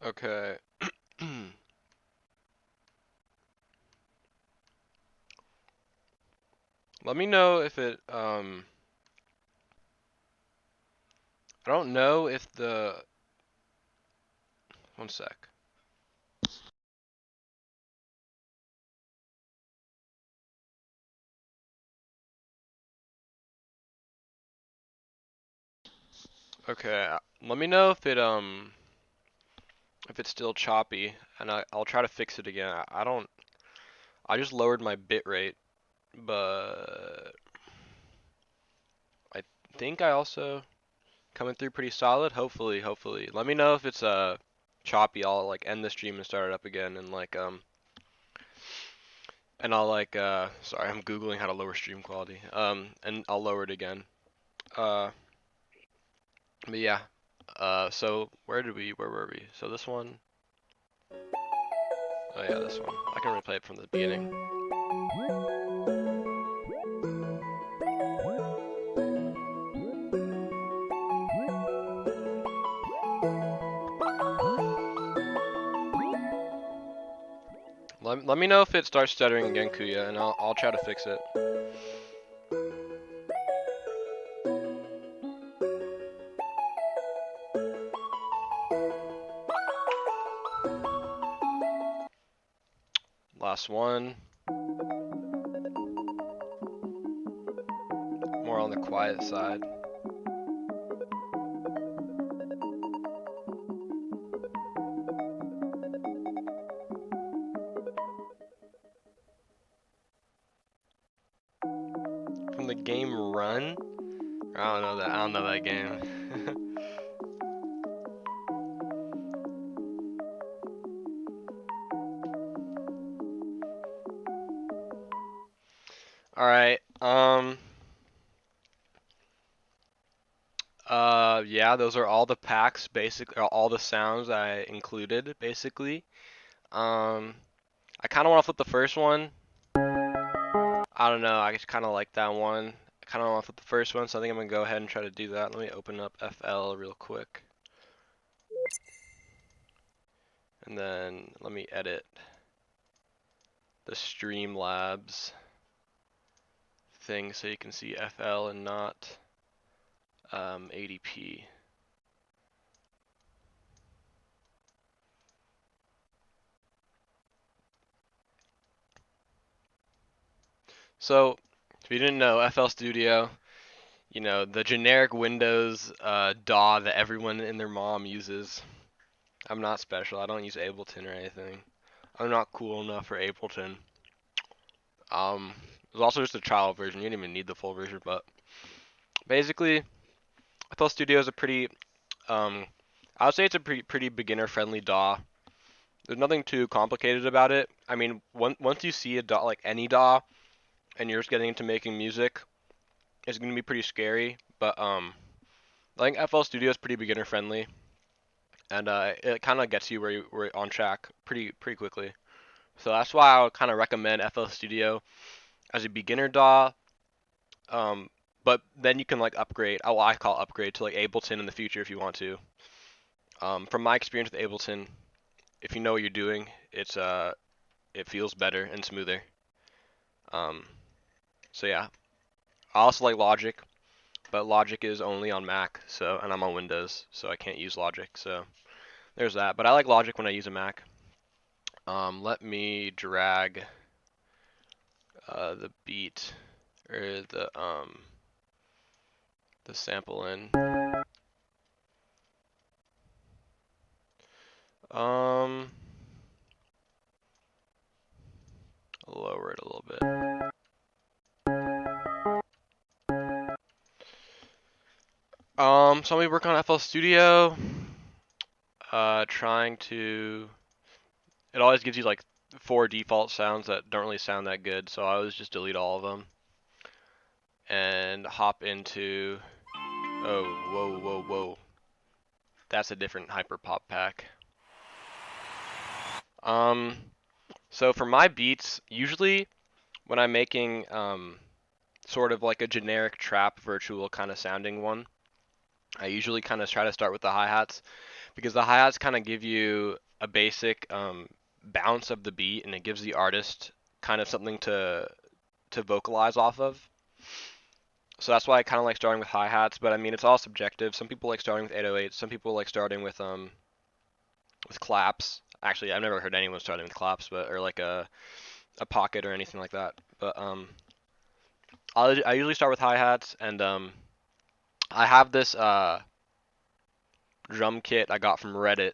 Okay. Let me know if it, I don't know if one sec. Okay, let me know if it's still choppy, and I'll try to fix it again. I just lowered my bit rate, but I think I also coming through pretty solid. Hopefully. Let me know if it's choppy. I'll like end the stream and start it up again, and I'll sorry, I'm googling how to lower stream quality. And I'll lower it again. Uh, but yeah. So where were we? So this one. Oh yeah, this one. I can replay it from the beginning. Let me know if it starts stuttering again, Kuya, and I'll try to fix it. Last one. More on the quiet side. From the game Run? I don't know that. I don't know that game. All right. Yeah, those are all the packs, basically, all the sounds I included, basically. I kind of want to flip the first one. I don't know. I just kind of like that one. I kind of want to flip the first one, so I think I'm gonna go ahead and try to do that. Let me open up FL real quick, and then let me edit the Streamlabs thing so you can see FL and not 80p. So, if you didn't know, FL Studio, you know, the generic Windows DAW that everyone and their mom uses. I'm not special. I don't use Ableton or anything. I'm not cool enough for Ableton. There's also just a trial version. You don't even need the full version, but basically, FL Studio is a pretty, I would say it's a pretty beginner-friendly DAW. There's nothing too complicated about it. I mean, once you see a DAW, like any DAW, and you're just getting into making music, it's gonna be pretty scary. But I think FL Studio is pretty beginner friendly, and it kind of gets you where you're on track pretty quickly. So that's why I would kind of recommend FL Studio as a beginner DAW. But then you can like upgrade. Oh, I call upgrade to like Ableton in the future if you want to. From my experience with Ableton, if you know what you're doing, it feels better and smoother. Um, so yeah, I also like Logic, but Logic is only on Mac, so and I'm on Windows, so I can't use Logic. So there's that. But I like Logic when I use a Mac. Let me drag the beat or the sample in. Um, lower it a little bit. So let me work on FL Studio. Trying to. It always gives you like 4 default sounds that don't really sound that good, so I always just delete all of them and hop into. Oh, whoa. That's a different hyperpop pack. So for my beats, usually when I'm making sort of like a generic trap virtual kind of sounding one, I usually kind of try to start with the hi-hats because the hi-hats kind of give you a basic bounce of the beat, and it gives the artist kind of something to vocalize off of. So that's why I kind of like starting with hi-hats, but I mean it's all subjective. Some people like starting with 808s, some people like starting with claps. Actually, I've never heard anyone starting with claps, but or like a pocket or anything like that. But I usually start with hi-hats, and I have this drum kit I got from Reddit.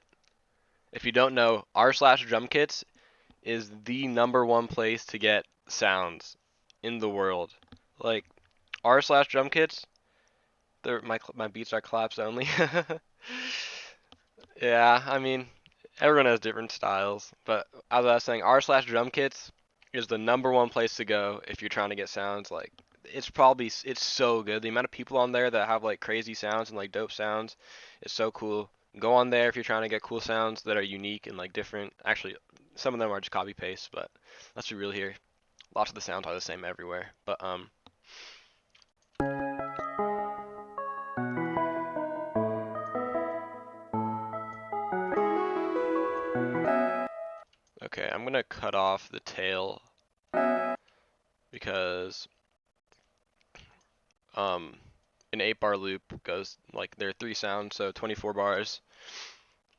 If you don't know, r/drum kits is the #1 place to get sounds in the world. Like r/drum kits, my beats are claps only. Yeah, I mean, everyone has different styles, but as I was saying, r/drum kits is the #1 place to go if you're trying to get sounds. Like, it's so good. The amount of people on there that have like crazy sounds and like dope sounds is so cool. Go on there if you're trying to get cool sounds that are unique and like different. Actually, some of them are just copy paste, but let's be real here. Lots of the sounds are the same everywhere. But okay, I'm gonna cut off the tail because um an 8-bar loop goes like there are 3 sounds, so 24 bars.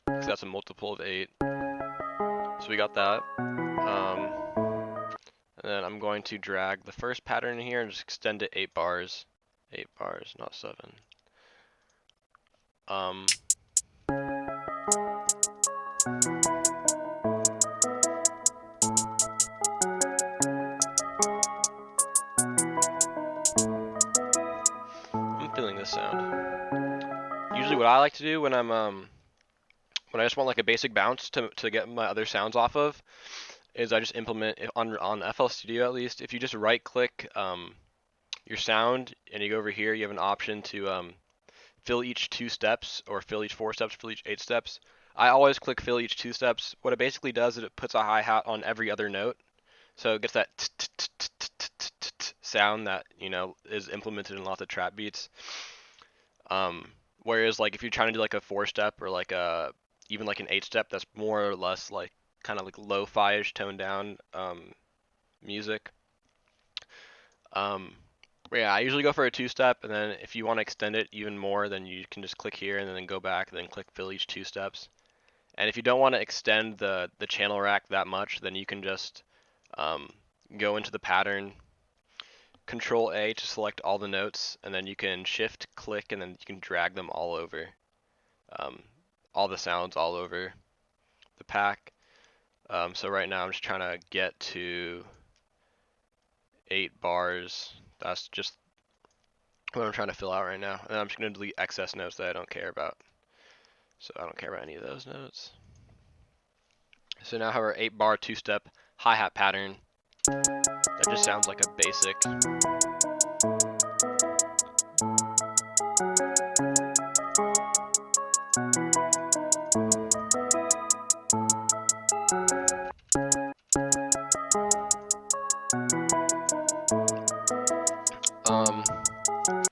So that's a multiple of 8. So we got that. And then I'm going to drag the first pattern in here and just extend it 8 bars. 8 bars, not 7. Um, I'm feeling this sound. Usually what I like to do when when I just want like a basic bounce to get my other sounds off of is I just implement it on FL Studio at least. If you just right click your sound and you go over here, you have an option to fill each 2 steps or fill each 4 steps, fill each 8 steps. I always click fill each 2 steps. What it basically does is it puts a hi-hat on every other note. So it gets that sound that, you know, is implemented in lots of trap beats. Whereas like if you're trying to do like a 4-step or like a even like an 8-step, that's more or less like kind of like lo-fi-ish toned down music. But yeah, I usually go for a 2-step, and then if you want to extend it even more, then you can just click here and then go back and then click fill each 2 steps. And if you don't want to extend the channel rack that much, then you can just go into the pattern, Control A to select all the notes, and then you can shift click and then you can drag them all over, um, all the sounds all over the pack. So right now I'm just trying to get to 8 bars. That's just what I'm trying to fill out right now. And I'm just going to delete excess notes that I don't care about. So I don't care about any of those notes. So now I have our 8-bar 2-step hi-hat pattern. That just sounds like a basic.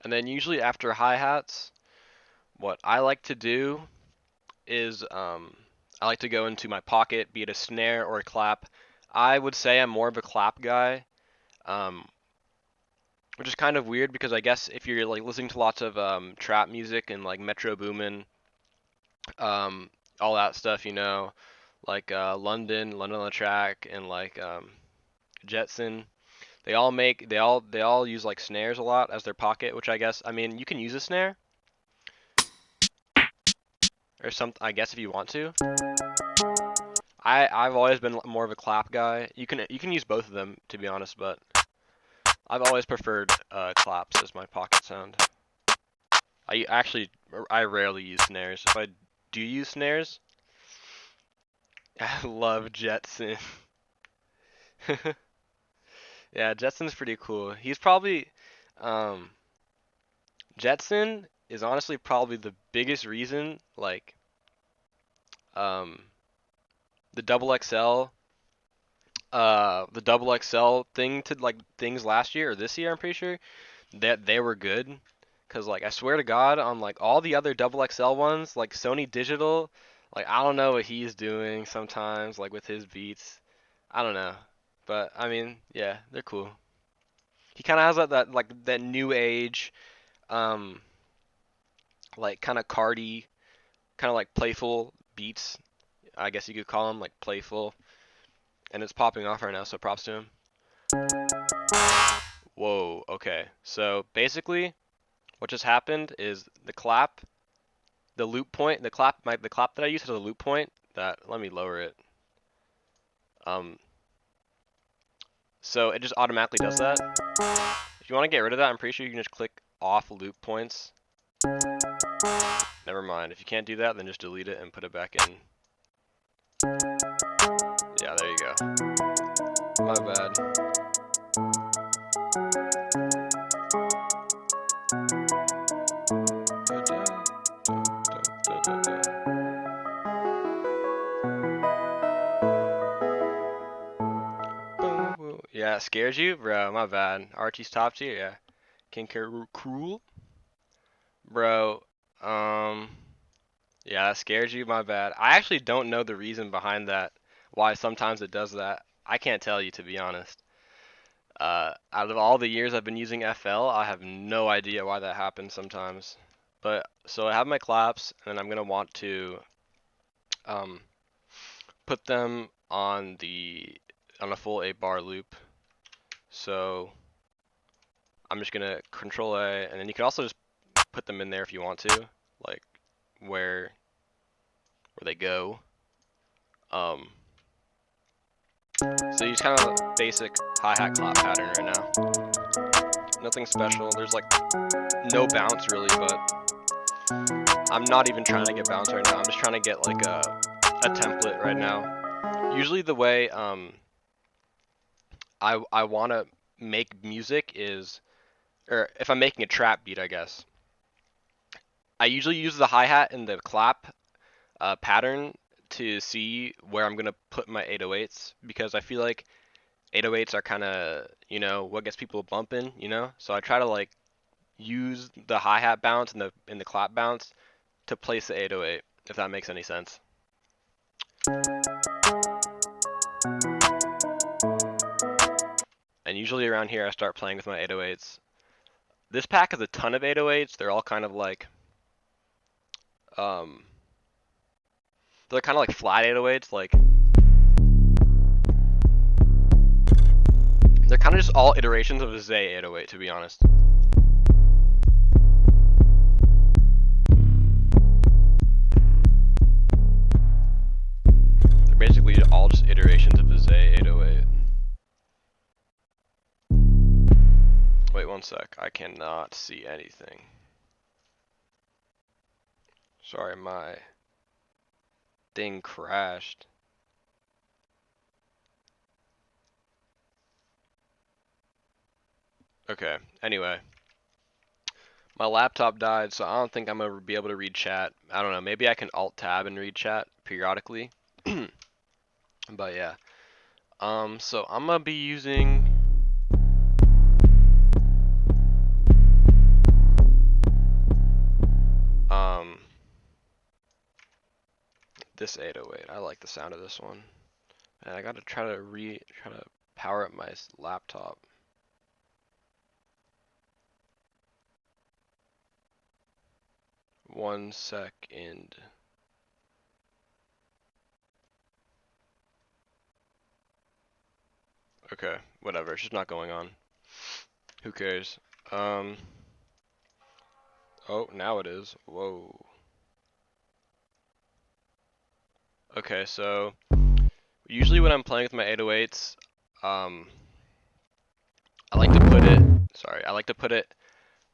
And then usually after hi-hats, what I like to do is I like to go into my pocket, be it a snare or a clap. I would say I'm more of a clap guy, um, which is kind of weird because I guess if you're like listening to lots of trap music and like Metro Boomin, all that stuff, you know, like London on the Track, and like Jetson. They all use like snares a lot as their pocket, which I guess I mean you can use a snare or something I guess if you want to. I've always been more of a clap guy. You can use both of them to be honest, but I've always preferred claps as my pocket sound. I rarely use snares. If I do use snares, I love Jetson. Yeah, Jetson's pretty cool. He's probably um Jetson is honestly probably the biggest reason like um the double XL the double XL thing to like things last year or this year I'm pretty sure that they were good Cause like I swear to God, on like all the other double XL ones, like Sony Digital, like I don't know what he's doing sometimes, like with his beats. I don't know, but I mean, yeah, they're cool. He kind of has that like that new age, um, like kind of cardy, kind of like playful beats. I guess you could call them like playful, and it's popping off right now. So props to him. Whoa, okay. So basically, what just happened is the clap, the loop point, the clap that I used has a loop point. That let me lower it. Um, so it just automatically does that. If you want to get rid of that, I'm pretty sure you can just click off loop points. Never mind. If you can't do that, then just delete it and put it back in. Yeah, there you go. My bad. Yeah, it scared you? Bro, my bad. Archie's top tier, yeah. King Cruel? Bro, um, yeah, that scared you? My bad. I actually don't know the reason behind that, why sometimes it does that. I can't tell you, to be honest. Out of all the years I've been using FL, I have no idea why that happens sometimes. But, so I have my claps, and then I'm going to want to, um, put them on a full 8-bar loop. So I'm just gonna control A, and then you can also just put them in there if you want to, like where they go. So you just kind of a basic hi-hat clap pattern right now. Nothing special. There's like no bounce really, but I'm not even trying to get bounce right now. I'm just trying to get like a template right now. Usually the way I want to make music is, or if I'm making a trap beat, I guess, I usually use the hi-hat and the clap pattern to see where I'm gonna put my 808s, because I feel like 808s are kind of, what gets people bumping, So I try to like use the hi-hat bounce and the clap bounce to place the 808, if that makes any sense. And usually around here I start playing with my 808s. This pack has a ton of 808s. They're all kind of like um they're kind of like flat 808s, like they're kind of just all iterations of a Zay 808, to be honest. They're basically all just iterations of a Zay 808. Wait one sec, I cannot see anything. Sorry, my thing crashed. Okay, anyway. My laptop died, so I don't think I'm gonna be able to read chat. I don't know, maybe I can alt-tab and read chat periodically. But yeah. So I'm gonna be using this 808. I like the sound of this one. And I gotta try to power up my laptop. One second. Okay, whatever. It's just not going on. Who cares? Oh, now it is. Whoa. Okay, so usually when I'm playing with my 808s, I like to put it. Sorry, I like to put it.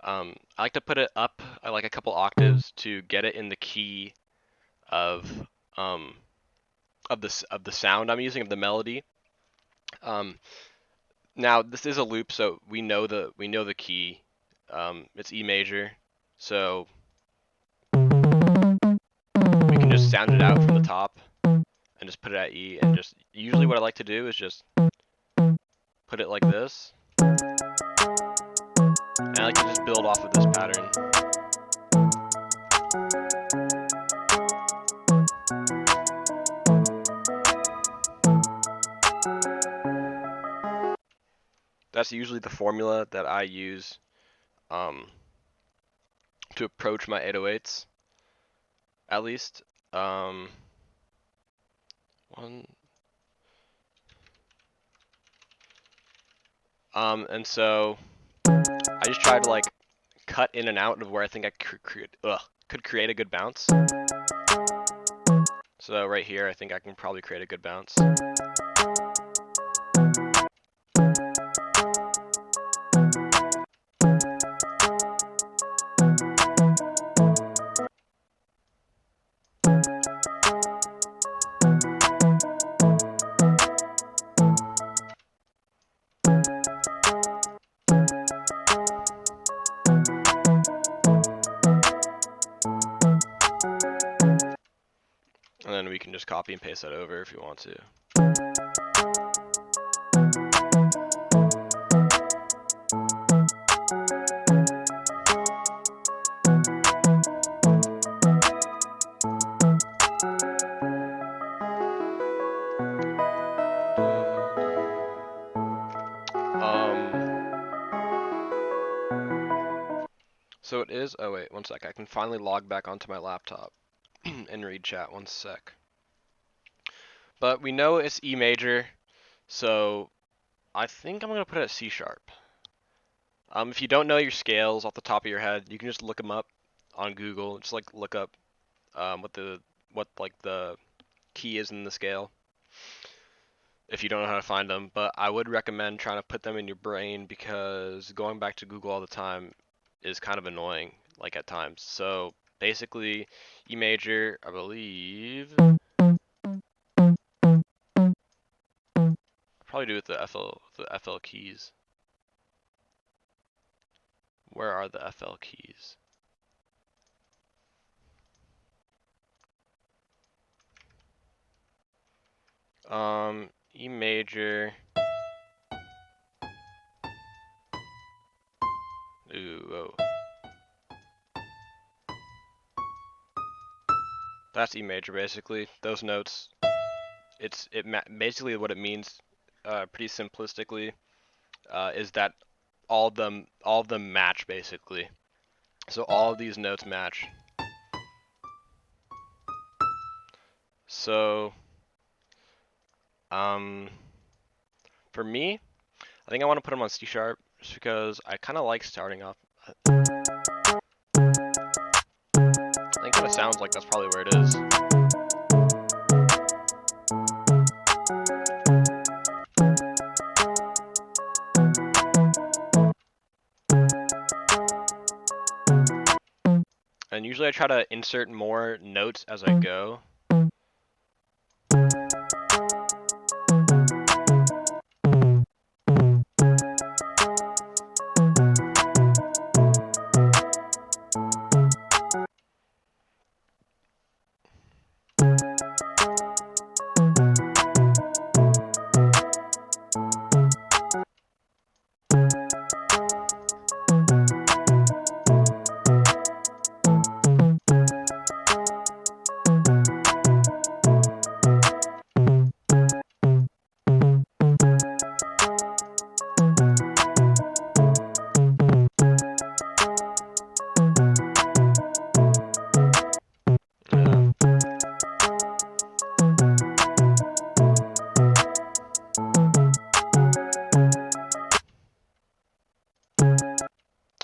I like to put it up like a couple octaves to get it in the key of um of the sound I'm using, of the melody. Now this is a loop, so we know the key. It's E major, so we can just sound it out from the top and just put it at E. And just usually what I like to do is just put it like this. And I like to just build off of this pattern. That's usually the formula that I use to approach my 808s, at least. One. And so I just try to like cut in and out of where I think I could create a good bounce. So right here, I think I can probably create a good bounce. And then we can just copy and paste that over if you want to. So it is, oh wait, one sec, I can finally log back onto my laptop and read chat, one sec. But we know it's E major, so I think I'm going to put it at C sharp. If you don't know your scales off the top of your head, you can just look them up on Google. Just like look up what the key is in the scale if you don't know how to find them. But I would recommend trying to put them in your brain because going back to Google all the time is kind of annoying, like at times. So basically, E major, I believe. Probably do with the FL keys. Where are the FL keys? E major. Ooh, whoa. That's E major basically. Those notes. Basically what it means, pretty simplistically, is that all of them match basically. So all of these notes match. So, for me, I think I want to put them on C sharp just because I kind of like starting off. I think it kind of sounds like that's probably where it is. And usually I try to insert more notes as I go.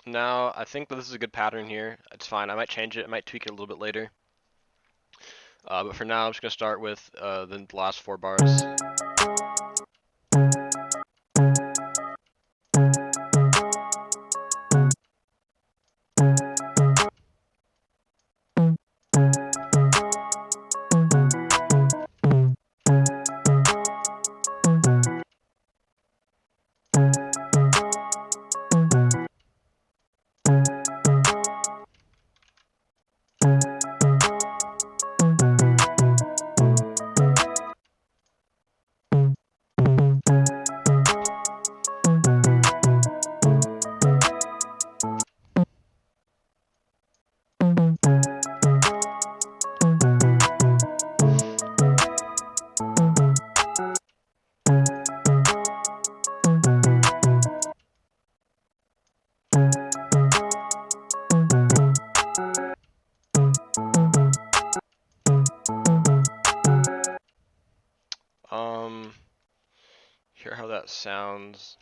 Now, I think that this is a good pattern here. It's fine. I might change it. I might tweak it a little bit later. But for now, I'm just going to start with the last 4 bars. Hear how that sounds.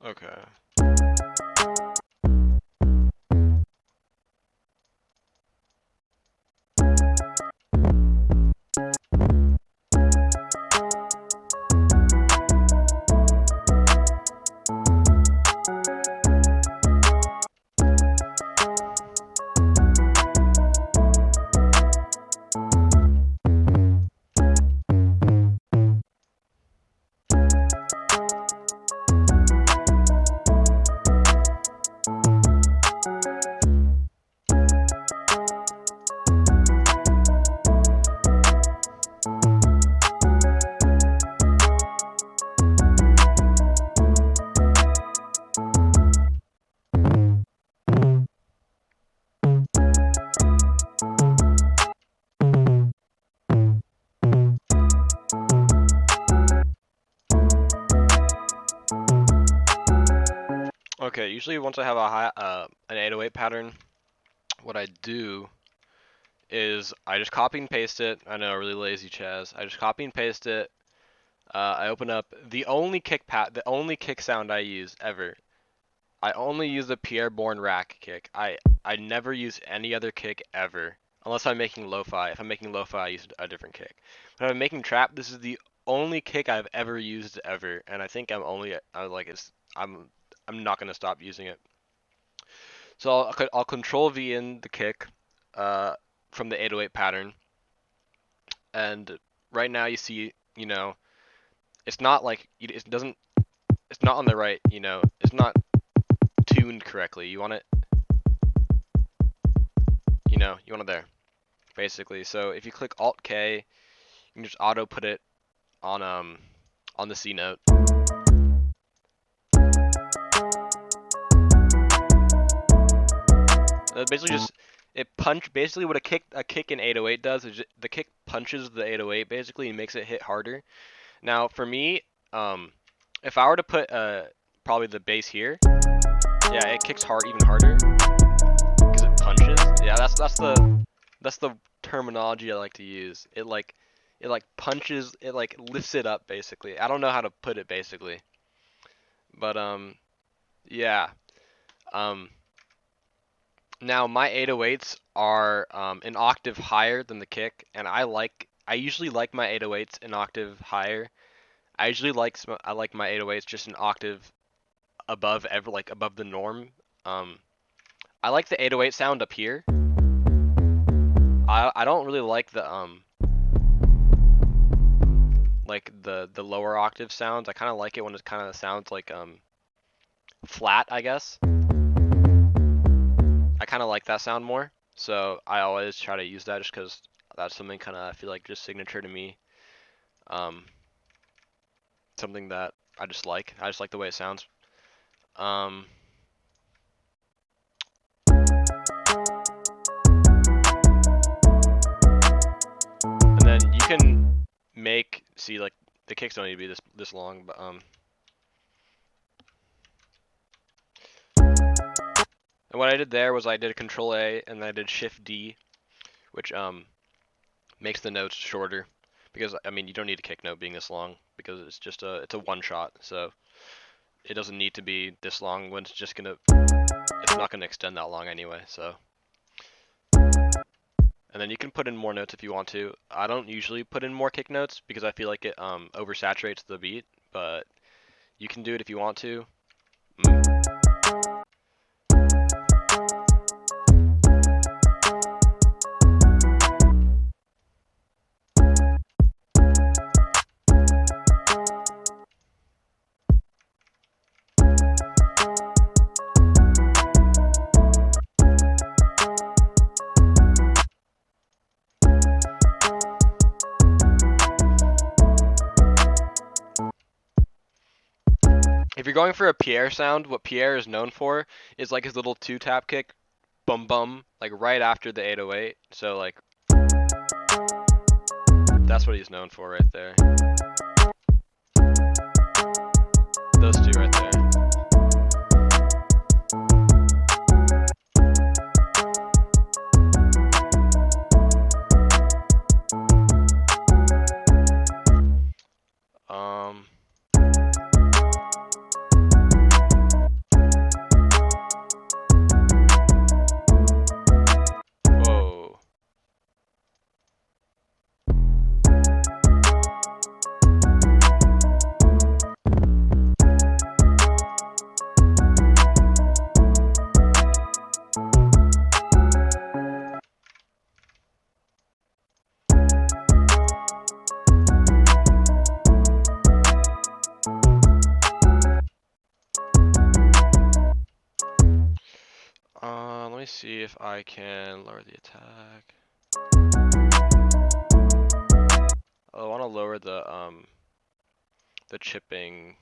Okay. Okay, usually once I have an 808 pattern, what I do is I just copy and paste it. I know, really lazy Chaz. I just copy and paste it. I open up the only kick sound I use ever. I only use the Pierre Bourne rack kick. I never use any other kick ever, unless I'm making lo-fi. If I'm making lo-fi, I use a different kick. But if I'm making trap, this is the only kick I've ever used ever, and I think I'm not gonna stop using it. So I'll control V in the kick, from the 808 pattern, and right now you see, it's not like it doesn't, it's not on the right, it's not tuned correctly. You want it, you want it there, basically. So if you click Alt K, you can just auto put it on the C note. Basically just basically what a kick in 808 does is the kick punches the 808 basically and makes it hit harder. Now for me, if I were to put probably the bass here, yeah, it kicks even harder because it punches. Yeah, that's the terminology I like to use. It punches, it like lifts it up basically. I don't know how to put it basically, but yeah. Um, Now my 808s are an octave higher than the kick, and I usually like my 808s an octave higher. I like my 808s just an octave above the norm. Um, I like the 808 sound up here. I don't really like the lower octave sounds. I kind of like it when it kind of sounds like flat, I guess. I kind of like that sound more. So I always try to use that just because that's something kind of I feel like just signature to me. Um, Something that I just like. I just like the way it sounds. Um, and then you can see like the kicks don't need to be this long, but and what I did there was I did Control A and then I did Shift D, which makes the notes shorter because I mean you don't need a kick note being this long because it's a one shot, so it doesn't need to be this long when it's not gonna extend that long anyway. So, and then you can put in more notes if you want to. I don't usually put in more kick notes because I feel like it oversaturates the beat, but you can do it if you want to. If you're going for a Pierre sound, what Pierre is known for is like his little two-tap kick, bum bum, like right after the 808. So like That's what he's known for right there. Those two right there. Whoa. Let me see if I can lower the attack. I want to lower the chipping.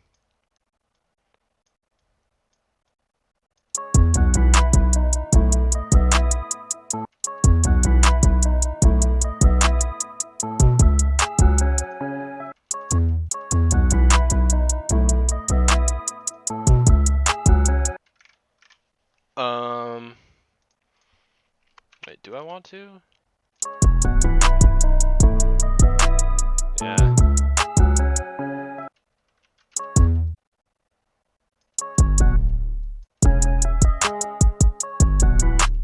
Wait, do I want to? Yeah.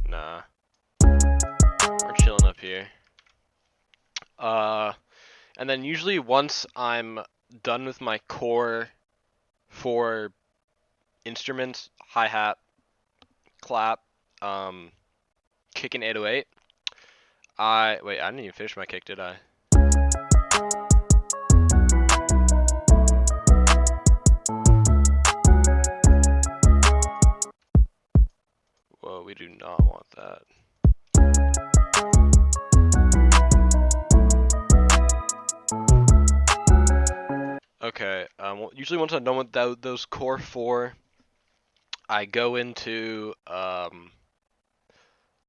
Nah. We're chilling up here. And then usually once I'm done with my core for instruments, hi-hat, clap, kick and 808, I didn't even finish my kick, did I? Whoa, we do not want that. Okay, usually once I'm done with those core four, I go into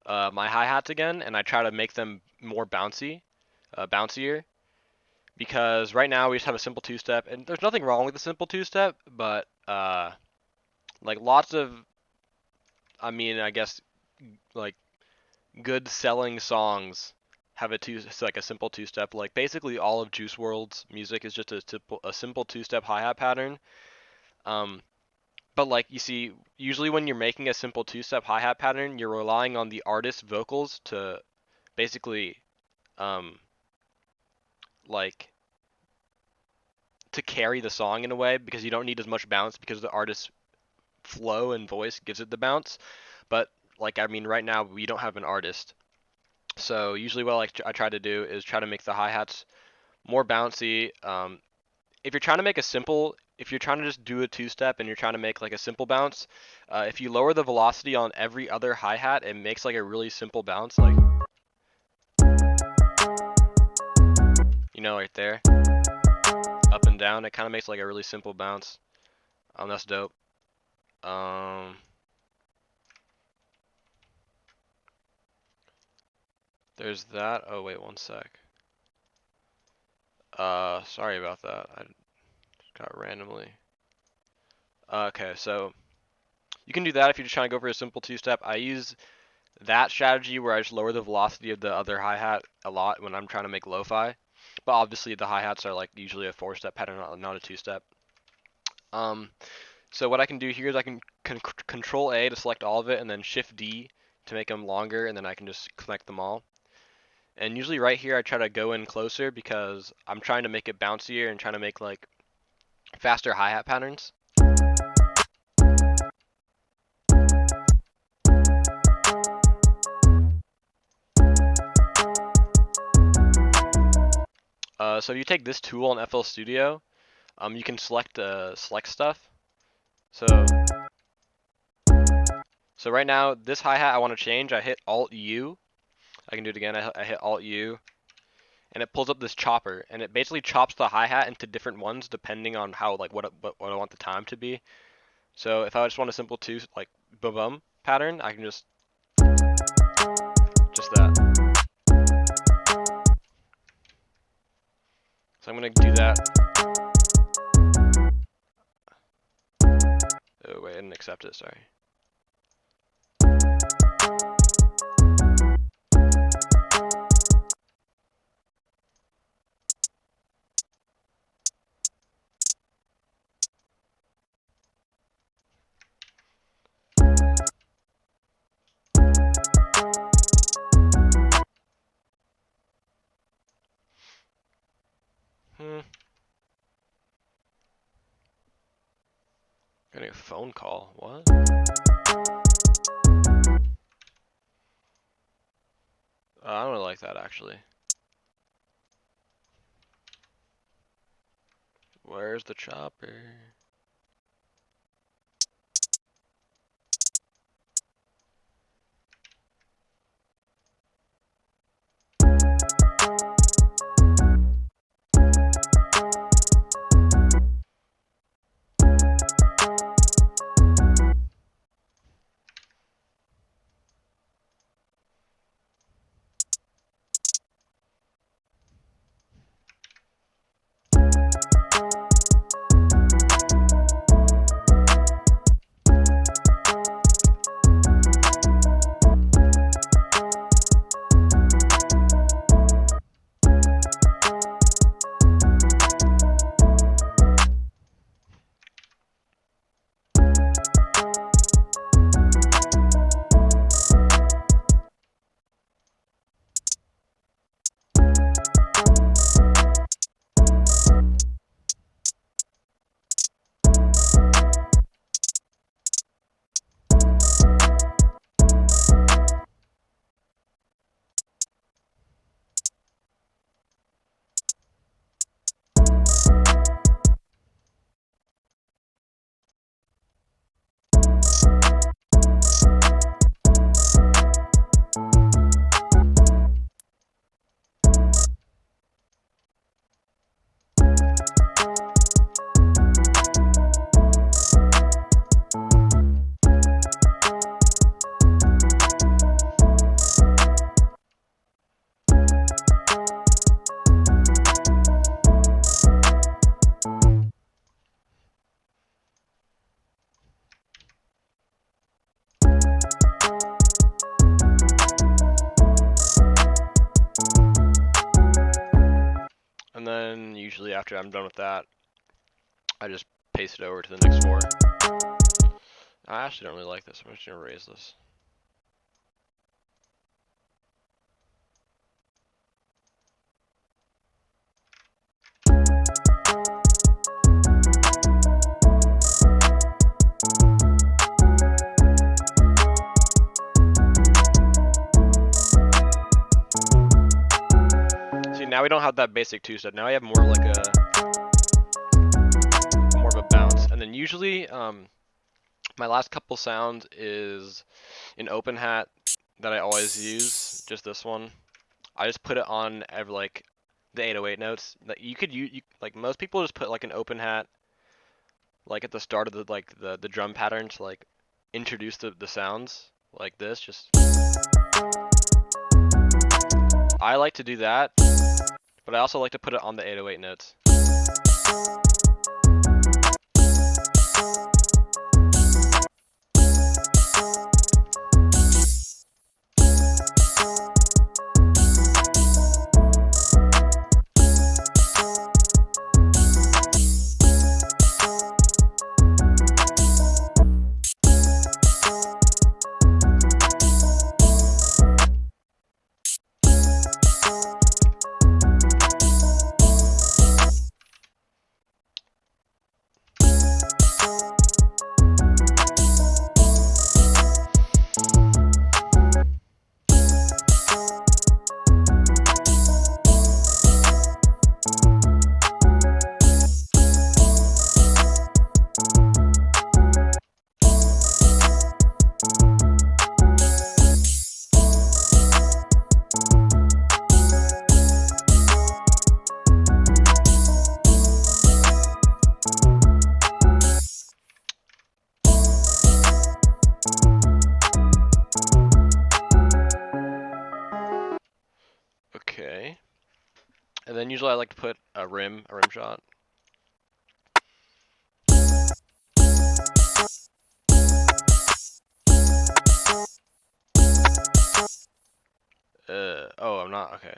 my hi-hats again, and I try to make them more bouncier. Because right now we just have a simple two-step, and there's nothing wrong with the simple two-step, but like lots of, I guess, like good selling songs have like a simple two-step. Like basically all of Juice WRLD's music is just a simple two-step hi-hat pattern. But like you see, usually when you're making a simple two-step hi-hat pattern, you're relying on the artist's vocals to basically like to carry the song in a way, because you don't need as much bounce because the artist's flow and voice gives it the bounce. But like right now we don't have an artist, so usually what I try to do is try to make the hi-hats more bouncy. If you're trying to just do a two-step and you're trying to make like a simple bounce, if you lower the velocity on every other hi-hat, it makes like a really simple bounce, like, right there, up and down. It kind of makes like a really simple bounce. That's dope. There's that. Oh wait, one sec. Sorry about that. I just got randomly. Okay, so you can do that if you're just trying to go for a simple two-step. I use that strategy where I just lower the velocity of the other hi-hat a lot when I'm trying to make lo-fi. But obviously the hi-hats are like usually a four-step pattern, not a two-step. So what I can do here is I can Control A to select all of it, and then Shift D to make them longer, and then I can just connect them all. And usually right here I try to go in closer because I'm trying to make it bouncier and trying to make like faster hi-hat patterns. So you take this tool in FL Studio, you can select stuff. So right now this hi-hat I want to change. I hit Alt U. I can do it again. I hit Alt U, and it pulls up this chopper, and it basically chops the hi-hat into different ones depending on how what I want the time to be. So if I just want a simple two like boom boom pattern, I can just that. So I'm gonna do that. Oh wait, I didn't accept it, sorry. Getting a phone call, what? I don't really like that actually. Where's the chopper? And then usually after I'm done with that, I just paste it over to the next 4. I actually don't really like this. I'm just gonna erase this. See, now we don't have that basic 2-step. Now I have more like a of a bounce. And then usually my last couple sounds is an open hat that I always use, just this one. I just put it on every, like the 808 notes. That you could use, like most people just put like an open hat like at the start of the drum pattern to like introduce the sounds like this. Just I like to do that, but I also like to put it on the 808 notes. Okay. And then usually I like to put a rim shot. Oh, I'm not, okay.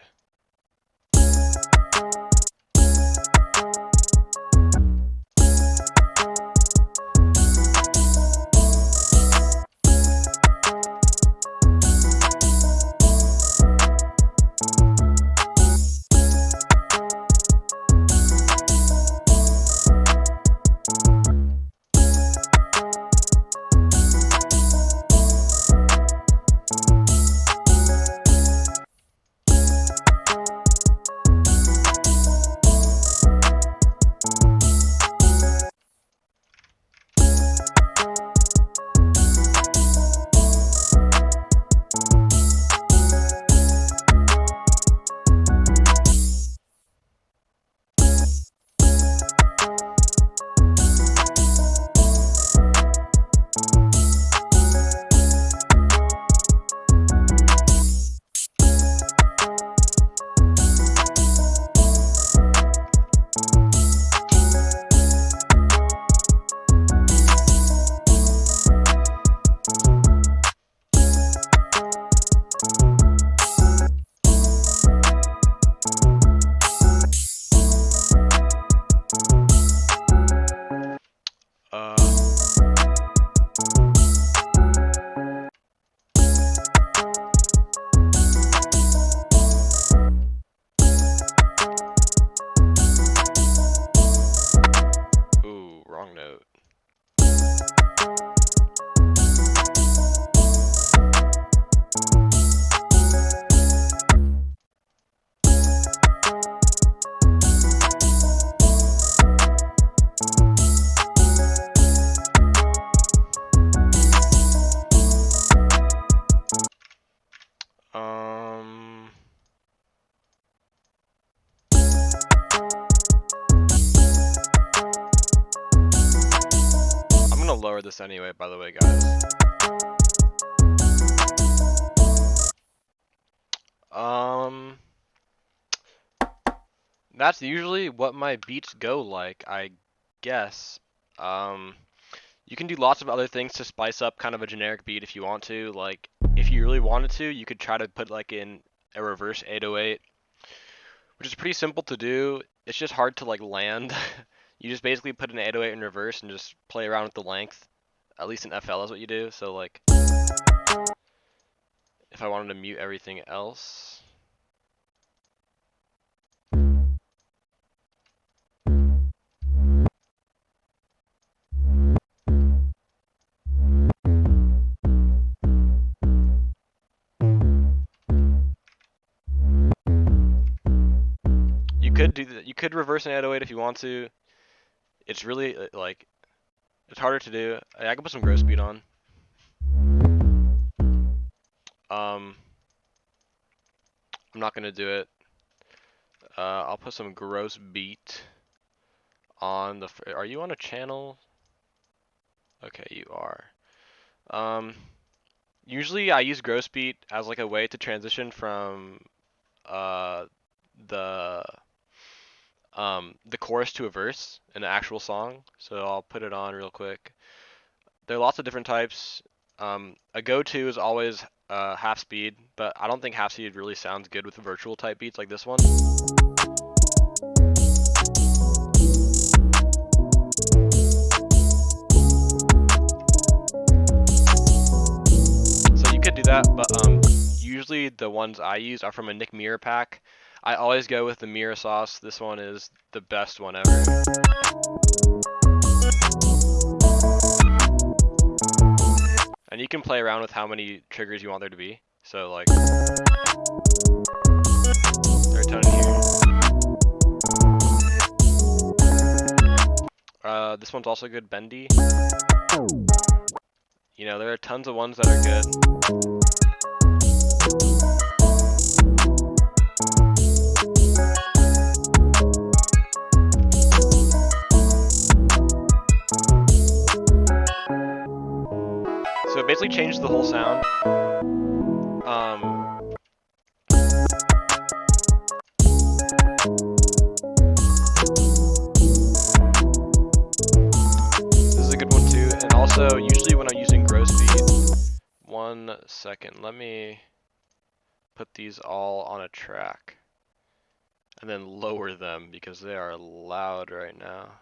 Ooh, wrong note. I'm gonna lower this anyway, by the way, guys. That's usually what my beats go like, I guess. You can do lots of other things to spice up kind of a generic beat if you want to. Like, if you really wanted to, you could try to put like in a reverse 808, which is pretty simple to do. It's just hard to like land. You just basically put an 808 in reverse and just play around with the length. At least in FL is what you do. So like, if I wanted to mute everything else. You could do that. You could reverse an 808 if you want to. It's really like, it's harder to do. I can put some gross speed on. I'm not gonna do it. I'll put some gross beat on the. Are you on a channel? Okay, you are. Usually I use gross beat as like a way to transition from the the chorus to a verse in an actual song. So I'll put it on real quick. There are lots of different types. A go-to is always half speed, but I don't think half speed really sounds good with virtual type beats like this one. So you could do that, but usually the ones I use are from a Nick Mirror pack. I always go with the Mirror sauce. This one is the best one ever. And you can play around with how many triggers you want there to be. So like, there are a ton in here. This one's also good, bendy. You know, there are tons of ones that are good. So it basically changed the whole sound. second. Let me put these all on a track and then lower them because they are loud right now.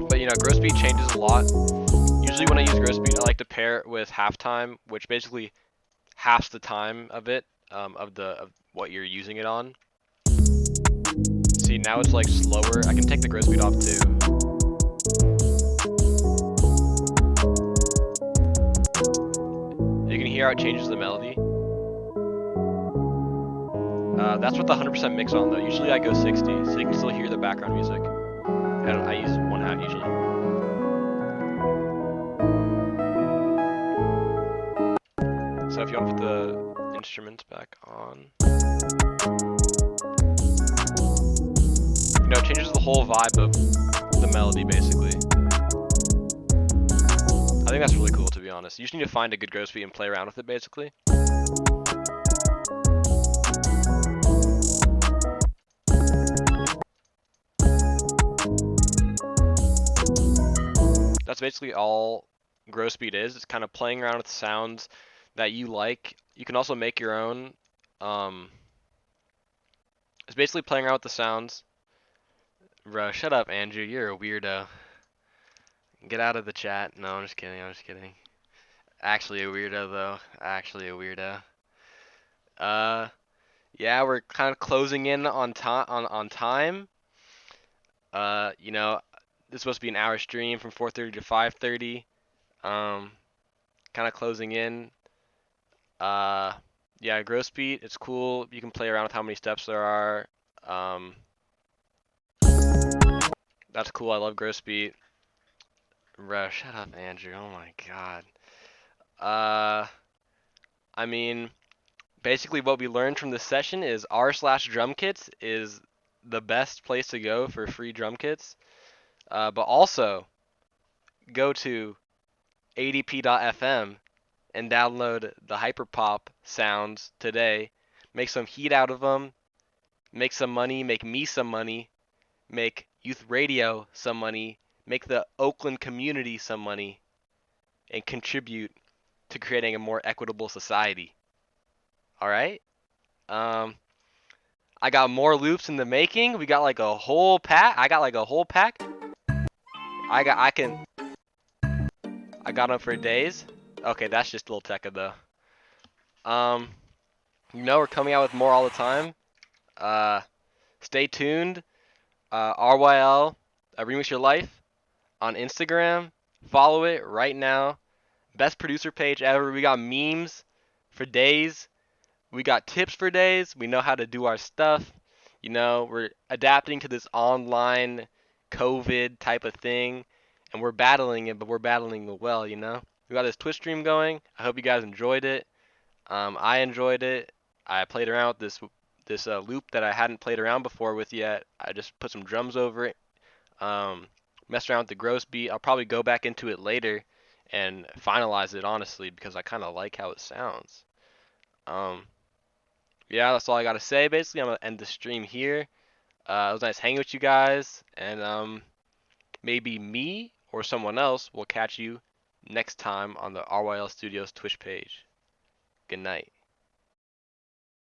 But gross beat changes a lot. Usually when I use gross beat, I like to pair it with halftime, which basically halves the time of it, of what you're using it on. See, now it's like slower. I can take the gross beat off too. You can hear how it changes the melody. That's with the 100% mix on though. Usually I go 60, so you can still hear the background music. I use 1/2 usually. So if you want to put the instruments back on, it changes the whole vibe of the melody basically. I think that's really cool, to be honest. You just need to find a good gross beat and play around with it basically. That's basically all gross beat is. It's kind of playing around with sounds that you like. You can also make your own. It's basically playing around with the sounds. Bro, shut up, Andrew. You're a weirdo. Get out of the chat. No, I'm just kidding. I'm just kidding. Actually a weirdo though. Actually a weirdo. Yeah, we're kind of closing in on time. This is supposed to be an hour stream from 4:30 to 5:30. Kind of closing in. Yeah, gross beat, it's cool. You can play around with how many steps there are. That's cool. I love gross beat. Bro, shut up, Andrew. Oh my god. I mean, basically what we learned from this session is r/drumkits is the best place to go for free drum kits. But also, go to adp.fm and download the Hyperpop sounds today. Make some heat out of them. Make some money. Make me some money. Make youth radio some money. Make the Oakland community some money. And contribute to creating a more equitable society. Alright? I got more loops in the making. We got like a whole pack. I got like a whole pack. I got them for days. Okay, that's just a little Tekka though. We're coming out with more all the time. Stay tuned. RYL, Remix Your Life on Instagram. Follow it right now. Best producer page ever. We got memes for days. We got tips for days. We know how to do our stuff. We're adapting to this online COVID type of thing, and we're battling it, but we're battling it well. We got this Twitch stream going. I hope you guys enjoyed it. I enjoyed it. I played around with this loop that I hadn't played around before with yet. I just put some drums over it. Messed around with the gross beat. I'll probably go back into it later and finalize it honestly because I kind of like how it sounds. Yeah, that's all I gotta say. Basically, I'm gonna end the stream here. It was nice hanging with you guys, and maybe me or someone else will catch you next time on the RYL Studios Twitch page. Good night.